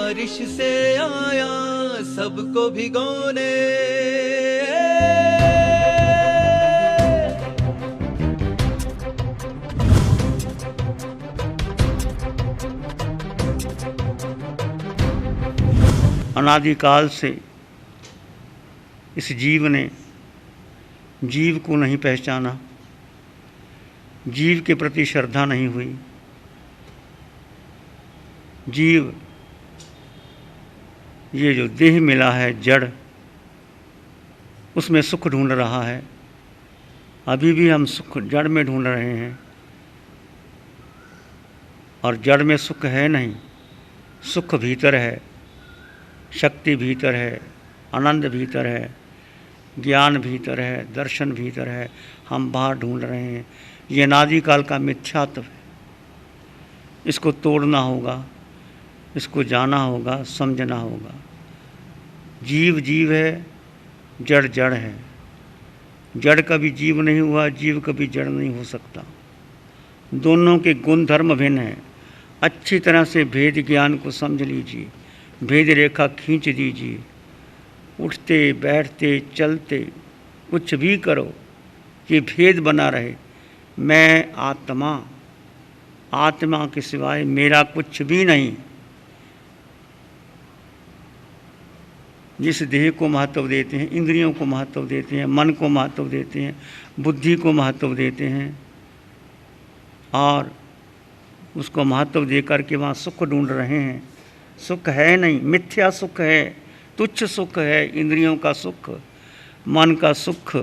बारिश से आया सबको भिगोने। अनादिकाल से इस जीव ने जीव को नहीं पहचाना, जीव के प्रति श्रद्धा नहीं हुई। जीव ये जो देह मिला है जड़, उसमें सुख ढूंढ रहा है। अभी भी हम सुख जड़ में ढूंढ रहे हैं, और जड़ में सुख है नहीं। सुख भीतर है, शक्ति भीतर है, आनंद भीतर है, ज्ञान भीतर है, दर्शन भीतर है। हम बाहर ढूंढ रहे हैं। ये अनादिकाल का मिथ्यात्व है। इसको तोड़ना होगा, इसको जाना होगा, समझना होगा। जीव जीव है, जड़ जड़ है। जड़ कभी जीव नहीं हुआ, जीव कभी जड़ नहीं हो सकता। दोनों के गुण धर्म भिन्न हैं। अच्छी तरह से भेद ज्ञान को समझ लीजिए, भेद रेखा खींच दीजिए। उठते बैठते चलते कुछ भी करो, ये भेद बना रहे। मैं आत्मा, आत्मा के सिवाय मेरा कुछ भी नहीं। जिस देह को महत्व देते हैं, इंद्रियों को महत्व देते हैं, मन को महत्व देते हैं, बुद्धि को महत्व देते हैं, और उसको महत्व दे करके वहाँ सुख ढूंढ रहे हैं। सुख है नहीं, मिथ्या सुख है, तुच्छ सुख है। इंद्रियों का सुख, मन का सुख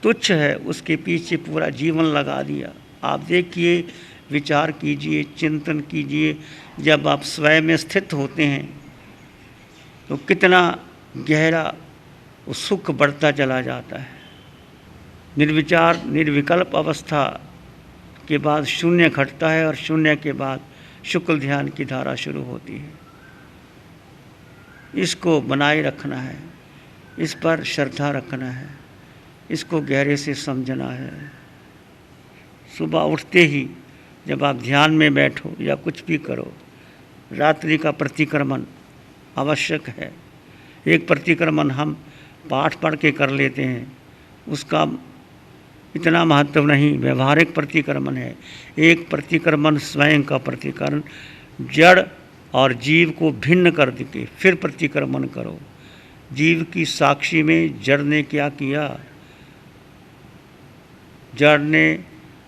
तुच्छ है। उसके पीछे पूरा जीवन लगा दिया। आप देखिए, विचार कीजिए, चिंतन कीजिए। जब आप स्वयं में स्थित होते हैं तो कितना गहरा वो सुख बढ़ता चला जाता है। निर्विचार निर्विकल्प अवस्था के बाद शून्य घटता है, और शून्य के बाद शुक्ल ध्यान की धारा शुरू होती है। इसको बनाए रखना है, इस पर श्रद्धा रखना है, इसको गहरे से समझना है। सुबह उठते ही जब आप ध्यान में बैठो या कुछ भी करो, रात्रि का प्रतिक्रमण आवश्यक है। एक प्रतिक्रमण हम पाठ पढ़ के कर लेते हैं, उसका इतना महत्व नहीं। व्यवहारिक प्रतिक्रमण है। एक प्रतिक्रमण स्वयं का प्रतिक्रमण, जड़ और जीव को भिन्न कर के फिर प्रतिक्रमण करो। जीव की साक्षी में जड़ ने क्या किया? जड़ ने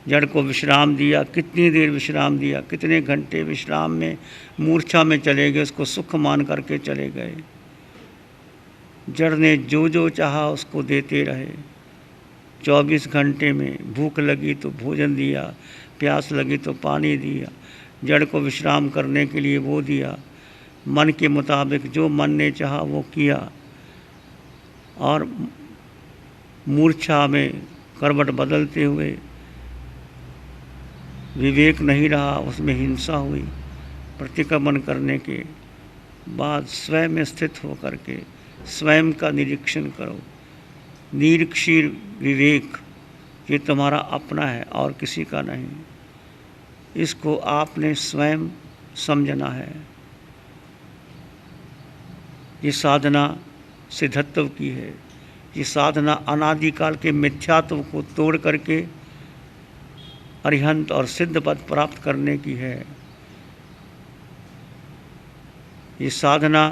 जड़ को विश्राम दिया। कितनी देर विश्राम दिया? कितने घंटे विश्राम में मूर्छा में चले गए, उसको सुख मान करके चले गए। जड़ ने जो जो चाहा उसको देते रहे। 24 घंटे में भूख लगी तो भोजन दिया, प्यास लगी तो पानी दिया, जड़ को विश्राम करने के लिए वो दिया। मन के मुताबिक जो मन ने चाहा वो किया, और मूर्छा में करवट बदलते हुए विवेक नहीं रहा, उसमें हिंसा हुई। प्रतिक्रमण करने के बाद स्वयं में स्थित होकर के स्वयं का निरीक्षण करो। निरीक्षीर विवेक ये तुम्हारा अपना है और किसी का नहीं। इसको आपने स्वयं समझना है। ये साधना सिद्धत्व की है। ये साधना अनादिकाल के मिथ्यात्व को तोड़ करके अरिहंत और सिद्ध पद प्राप्त करने की है। ये साधना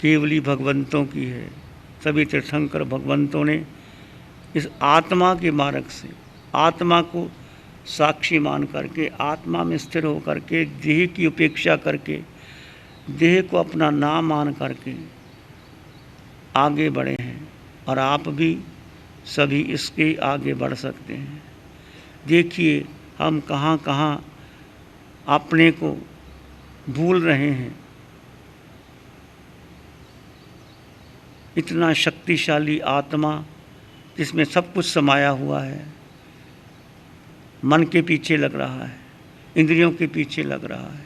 केवली भगवंतों की है। सभी तीर्थंकर भगवंतों ने इस आत्मा के मार्ग से, आत्मा को साक्षी मान करके, आत्मा में स्थिर होकर के, देह की उपेक्षा करके, देह को अपना नाम मान करके आगे बढ़े हैं। और आप भी सभी इसके आगे बढ़ सकते हैं। देखिए हम कहाँ कहाँ अपने को भूल रहे हैं। इतना शक्तिशाली आत्मा जिसमें सब कुछ समाया हुआ है, मन के पीछे लग रहा है, इंद्रियों के पीछे लग रहा है,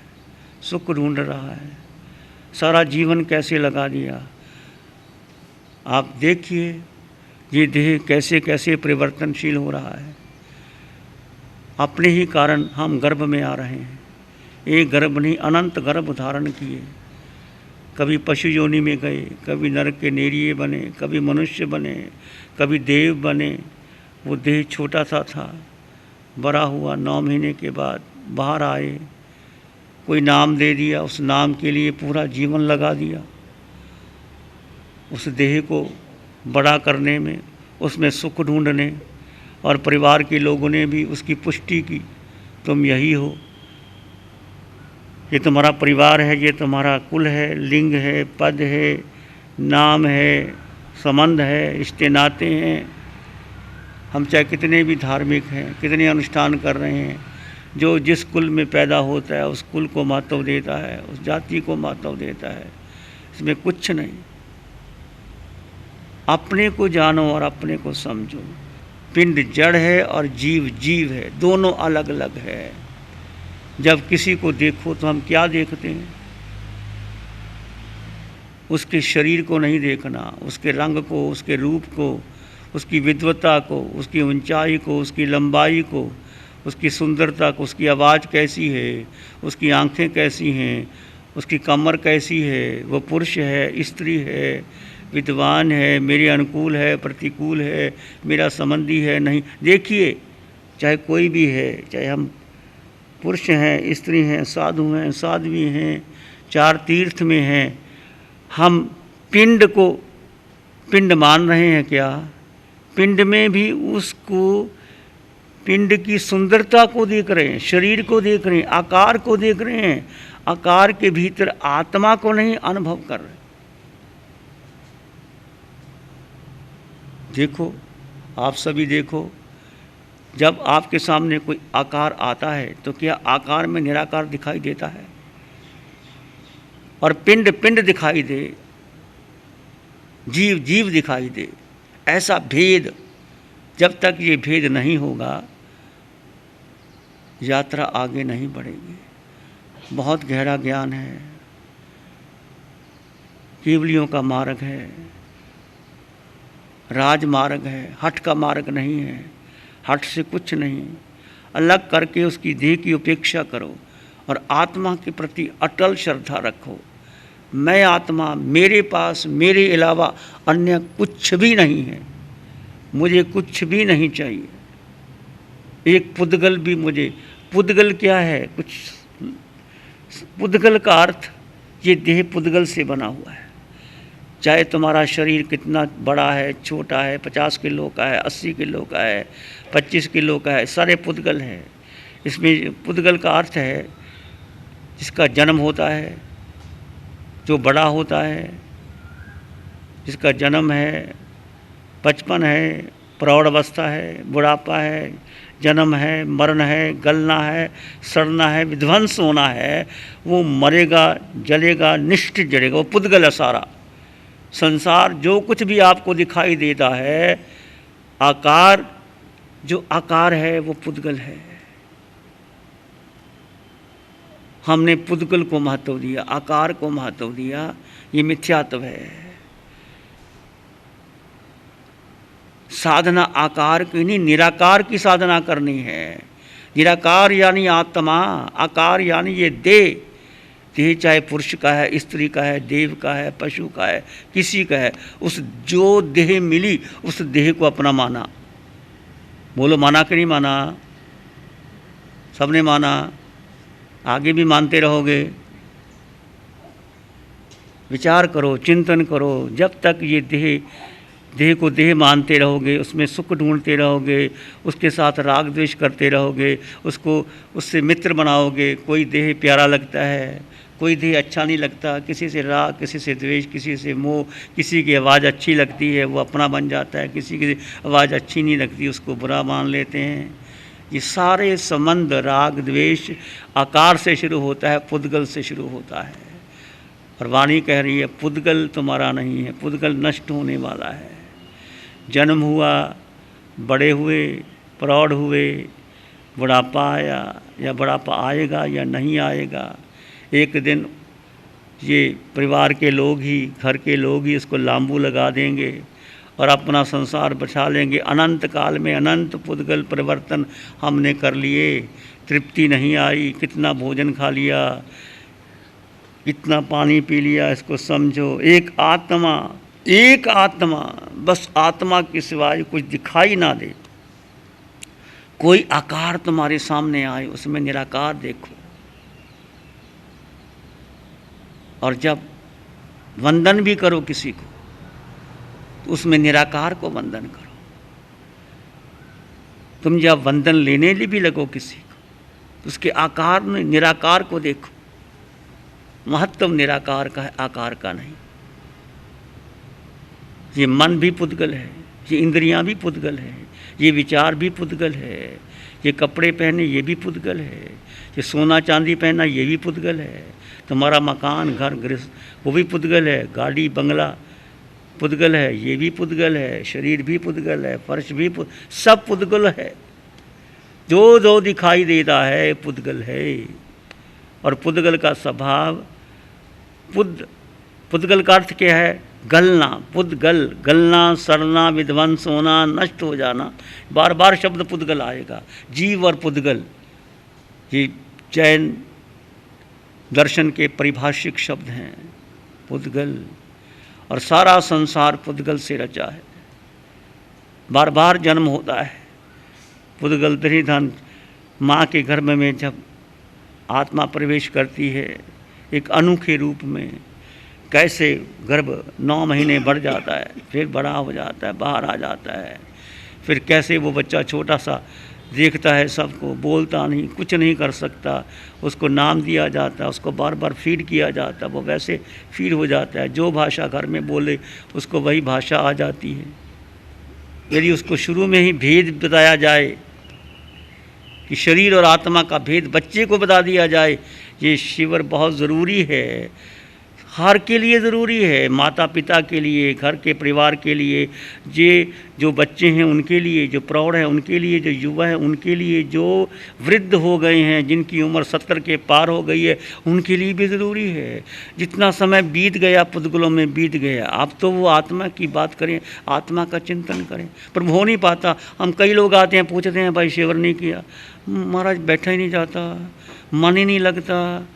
सुख ढूंढ रहा है, सारा जीवन कैसे लगा दिया। आप देखिए ये देह कैसे कैसे परिवर्तनशील हो रहा है। अपने ही कारण हम गर्भ में आ रहे हैं। एक गर्भ नहीं, अनंत गर्भ धारण किए। कभी पशु योनि में गए, कभी नरक के नेरिये बने, कभी मनुष्य बने, कभी देव बने। वो देह छोटा सा था, बड़ा हुआ, 9 महीने के बाद बाहर आए, कोई नाम दे दिया, उस नाम के लिए पूरा जीवन लगा दिया, उस देह को बड़ा करने में, उसमें सुख ढूंढने। और परिवार के लोगों ने भी उसकी पुष्टि की, तुम यही हो, ये तुम्हारा परिवार है, ये तुम्हारा कुल है, लिंग है, पद है, नाम है, संबंध है, रिश्ते नाते हैं। हम चाहे कितने भी धार्मिक हैं, कितने अनुष्ठान कर रहे हैं, जो जिस कुल में पैदा होता है उस कुल को महत्व देता है, उस जाति को महत्व देता है। इसमें कुछ नहीं। अपने को जानो और अपने को समझो। पिंड जड़ है और जीव जीव है, दोनों अलग अलग है। जब किसी को देखो तो हम क्या देखते हैं? उसके शरीर को नहीं देखना, उसके रंग को, उसके रूप को, उसकी विद्वता को, उसकी ऊंचाई को, उसकी लंबाई को, उसकी सुंदरता को, उसकी आवाज़ कैसी है, उसकी आंखें कैसी हैं, उसकी कमर कैसी है, वो पुरुष है, स्त्री है, विद्वान है, मेरे अनुकूल है, प्रतिकूल है, मेरा संबंधी है, नहीं। देखिए, चाहे कोई भी है, चाहे हम पुरुष हैं, स्त्री हैं, साधु हैं, साध्वी हैं, 4 तीर्थ में हैं, हम पिंड को पिंड मान रहे हैं क्या? पिंड में भी उसको, पिंड की सुंदरता को देख रहे हैं, शरीर को देख रहे हैं, आकार को देख रहे हैं, आकार के भीतर आत्मा को नहीं अनुभव कर रहे। देखो, आप सभी देखो, जब आपके सामने कोई आकार आता है तो क्या आकार में निराकार दिखाई देता है? और पिंड पिंड दिखाई दे, जीव जीव दिखाई दे। ऐसा भेद, जब तक ये भेद नहीं होगा, यात्रा आगे नहीं बढ़ेगी। बहुत गहरा ज्ञान है, केवलियों का मार्ग है, राजमार्ग है, हठ का मार्ग नहीं है। हठ से कुछ नहीं, अलग करके उसकी देह की उपेक्षा करो और आत्मा के प्रति अटल श्रद्धा रखो। मैं आत्मा, मेरे पास मेरे अलावा अन्य कुछ भी नहीं है, मुझे कुछ भी नहीं चाहिए। एक पुद्गल भी मुझे, पुद्गल क्या है? कुछ, पुद्गल का अर्थ, ये देह पुद्गल से बना हुआ है। चाहे तुम्हारा शरीर कितना बड़ा है, छोटा है, 50 किलो का है, 80 किलो का है, 25 किलो का है, सारे पुद्गल हैं। इसमें पुद्गल का अर्थ है जिसका जन्म होता है, जो बड़ा होता है, जिसका जन्म है, बचपन है, प्रौढ़ अवस्था है, बुढ़ापा है, जन्म है, मरण है, गलना है, सड़ना है, विध्वंस होना है। वो मरेगा, जलेगा, निष्ठ जलेगा, वो पुद्गल है सारा। संसार जो कुछ भी आपको दिखाई देता है, आकार, जो आकार है वो पुद्गल है। हमने पुद्गल को महत्व दिया, आकार को महत्व दिया, ये मिथ्यात्व है। साधना आकार की नहीं, निराकार की साधना करनी है। निराकार यानी आत्मा, आकार यानी ये देह। देह चाहे पुरुष का है, स्त्री का है, देव का है, पशु का है, किसी का है, उस जो देह मिली उस देह को अपना माना। बोलो, माना कि नहीं माना? सबने माना, आगे भी मानते रहोगे। विचार करो, चिंतन करो। जब तक ये देह को देह मानते रहोगे, उसमें सुख ढूंढते रहोगे, उसके साथ राग द्वेष करते रहोगे, उसको उससे मित्र बनाओगे। कोई देह प्यारा लगता है, कोई देह अच्छा नहीं लगता, किसी से राग, किसी से द्वेष, किसी से मोह, किसी की आवाज़ अच्छी लगती है वो अपना बन जाता है, किसी की आवाज़ अच्छी नहीं लगती उसको बुरा मान लेते हैं। ये सारे संबंध राग द्वेष आकार से शुरू होता है, पुद्गल से शुरू होता है। और वाणी कह रही है पुद्गल तुम्हारा नहीं है, पुद्गल नष्ट होने वाला है। जन्म हुआ, बड़े हुए, प्रौढ़ हुए, बुढ़ापा आया या बुढ़ापा आएगा या नहीं आएगा, एक दिन ये परिवार के लोग ही, घर के लोग ही इसको लांबू लगा देंगे और अपना संसार बचा लेंगे। अनंत काल में अनंत पुद्गल परिवर्तन हमने कर लिए, तृप्ति नहीं आई, कितना भोजन खा लिया, कितना पानी पी लिया इसको समझो। एक आत्मा, बस आत्मा के सिवाय कुछ दिखाई ना दे। कोई आकार तुम्हारे सामने आए उसमें निराकार देखो। और जब वंदन भी करो किसी को तो उसमें निराकार को वंदन करो। तुम जब वंदन लेने भी लगो किसी को तो उसके आकार में निराकार को देखो। महत्व निराकार का है, आकार का नहीं। ये मन भी पुद्गल है, ये इंद्रियां भी पुद्गल है, ये विचार भी पुद्गल है, ये कपड़े पहने ये भी पुद्गल है, ये सोना चांदी पहना ये भी पुद्गल है, तुम्हारा मकान घर गृहस्थ वो भी पुद्गल है, गाड़ी बंगला पुद्गल है, ये भी पुद्गल है, शरीर भी पुद्गल है, फर्श भी सब पुद्गल है। जो जो दिखाई देता है पुद्गल है। और पुद्गल का स्वभाव पुद्गल का अर्थ क्या है? गलना, पुद्गल, गलना, सड़ना, विध्वंस होना, नष्ट हो जाना। बार बार शब्द पुद्गल आएगा। जीव और पुद्गल ये जैन दर्शन के परिभाषिक शब्द हैं। पुद्गल और सारा संसार पुद्गल से रचा है। बार बार जन्म होता है। पुद्गल धन माँ के गर्भ में जब आत्मा प्रवेश करती है एक अणु के रूप में, कैसे गर्भ 9 महीने बढ़ जाता है, फिर बड़ा हो जाता है, बाहर आ जाता है, फिर कैसे वो बच्चा छोटा सा देखता है सबको, बोलता नहीं, कुछ नहीं कर सकता, उसको नाम दिया जाता है, उसको बार बार फीड किया जाता है, वो वैसे फीड हो जाता है। जो भाषा घर में बोले उसको वही भाषा आ जाती है। यदि उसको शुरू में ही भेद बताया जाए कि शरीर और आत्मा का भेद बच्चे को बता दिया जाए, ये शिविर बहुत ज़रूरी है, हर के लिए ज़रूरी है, माता पिता के लिए, घर के परिवार के लिए, ये जो बच्चे हैं उनके लिए, जो प्रौढ़ हैं उनके लिए, जो युवा हैं उनके लिए, जो वृद्ध हो गए हैं, जिनकी उम्र 70 के पार हो गई है, उनके लिए भी ज़रूरी है। जितना समय बीत गया पुद्गलों में बीत गया, अब तो वो आत्मा की बात करें, आत्मा का चिंतन करें, पर हो नहीं पाता। हम कई लोग आते हैं पूछते हैं भाई शिविर नहीं किया, महाराज बैठा ही नहीं जाता, मन ही नहीं लगता,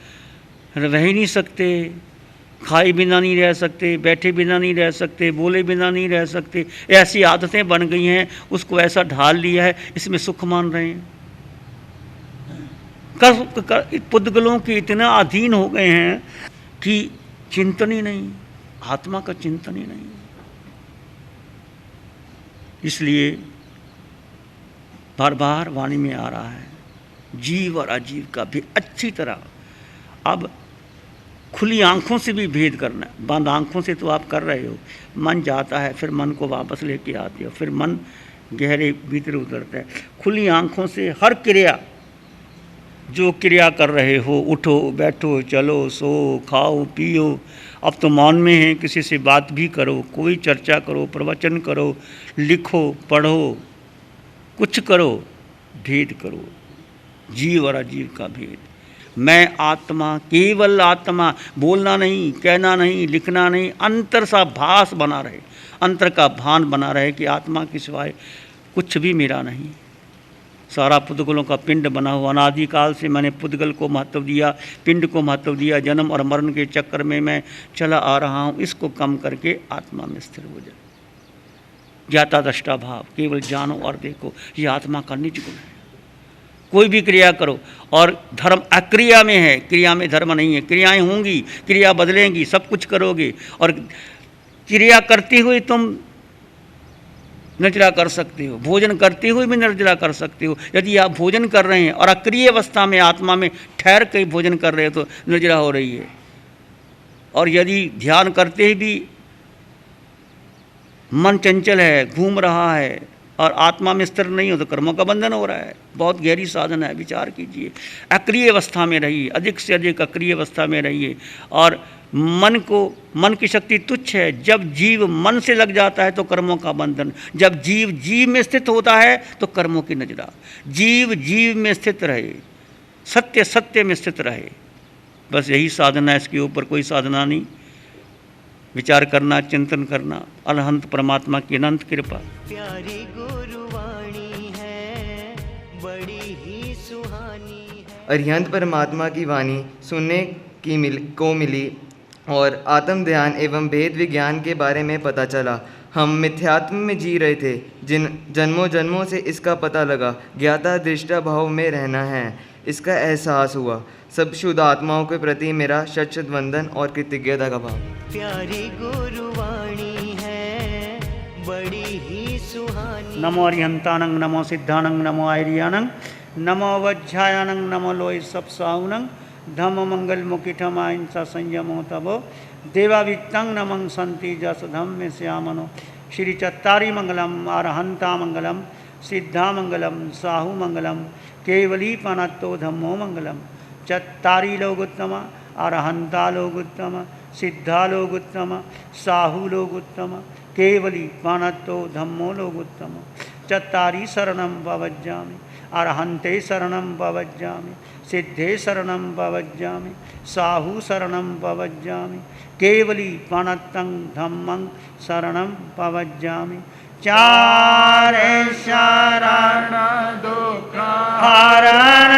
रह ही नहीं सकते, खाए बिना नहीं रह सकते, बैठे बिना नहीं रह सकते, बोले बिना नहीं रह सकते, ऐसी आदतें बन गई हैं, उसको ऐसा ढाल लिया है, इसमें सुख मान रहे हैं। पुद्गलों के इतना अधीन हो गए हैं कि चिंतन ही नहीं, आत्मा का चिंतन ही नहीं। इसलिए बार बार वाणी में आ रहा है जीव और अजीव का भी अच्छी तरह। अब खुली आंखों से भी भेद करना है। बंद आंखों से तो आप कर रहे हो, मन जाता है, फिर मन को वापस लेके आते हो, फिर मन गहरे भीतर उतरता है। खुली आंखों से हर क्रिया, जो क्रिया कर रहे हो, उठो बैठो चलो सो खाओ पियो, अब तो मौन में है, किसी से बात भी करो, कोई चर्चा करो, प्रवचन करो, लिखो पढ़ो, कुछ करो, भेद करो, जीव और अजीव का भेद। मैं आत्मा, केवल आत्मा, बोलना नहीं, कहना नहीं, लिखना नहीं, अंतर सा भास बना रहे, अंतर का भान बना रहे कि आत्मा के सिवाय कुछ भी मेरा नहीं। सारा पुद्गलों का पिंड बना हुआ, अनादिकाल से मैंने पुद्गल को महत्व दिया, पिंड को महत्व दिया, जन्म और मरण के चक्कर में मैं चला आ रहा हूँ। इसको कम करके आत्मा में स्थिर हो जाए। ज्ञाता दृष्टा भाव, केवल जानो और देखो, ये आत्मा का निज गुण है। कोई भी क्रिया करो, और धर्म अक्रिया में है, क्रिया में धर्म नहीं है। क्रियाएं होंगी, क्रिया बदलेंगी, सब कुछ करोगे, और क्रिया करते हुए तुम निर्जरा कर सकते हो, भोजन करते हुए भी निर्जरा कर सकते हो। यदि आप भोजन कर रहे हैं और अक्रिय अवस्था में आत्मा में ठहर के भोजन कर रहे हो तो निर्जरा हो रही है। और यदि ध्यान करते ही भी मन चंचल है, घूम रहा है और आत्मा में स्थिर नहीं हो तो कर्मों का बंधन हो रहा है। बहुत गहरी साधन है, विचार कीजिए। अक्रिय अवस्था में रहिए, अधिक से अधिक अक्रिय अवस्था में रहिए। और मन की शक्ति तुच्छ है। जब जीव मन से लग जाता है तो कर्मों का बंधन, जब जीव जीव में स्थित होता है तो कर्मों की नजरा। जीव जीव में स्थित रहे, सत्य सत्य में स्थित रहे, बस यही साधना है, इसके ऊपर कोई साधना नहीं। विचार करना, चिंतन करना, अनंत परमात्मा की अनंत कृपा। प्यारी गुरुवाणी है, बड़ी ही सुहानी है। अरिहंत परमात्मा की वाणी सुनने को मिली और आत्म ध्यान एवं भेद विज्ञान के बारे में पता चला। हम मिथ्यात्म में जी रहे थे, जिन जन्मों जन्मों से इसका पता लगा। ज्ञाता दृष्टा भाव में रहना है, इसका एहसास हुआ। सब शुद्ध आत्माओं के प्रति मेरा शत शत वंदन और कृतज्ञता का भाव। प्यारी गुरुवाणी है बड़ी ही सुहानी। नमो अरिहंतानंग, नमो सिद्धानंग, नमो आयरियानंग, नमो वज्झायानंग, नमो लोय सप्साहुनंग, धम्म मंगल मुकिठम अहिंसा संयमो तबो देवावित्तं नमं संति जस धम्म श्यामनो। श्री चत्तारी मंगलम, अरहंता मंगलम, सिद्धा मंगलम, साहु मंगलम, केवली पनत्तो धम्मो मंगलम। चत्तारी लोग उत्तम, अरहंता लोग उत्तम, सिद्धा लोग उत्तम, साहु लोग उत्तम, केवली पनत्तो धम्मो लोग उत्तम। चत्तारी शरणं पवज्जामि, अरहंते शरणं पवज्जामि, सिद्धे शरणं पवज्जामि, साहु शरणं पवज्जामि, केवली पनत्तं धम्मं शरणं पवज्जामि। चारे शरण दुःख हरण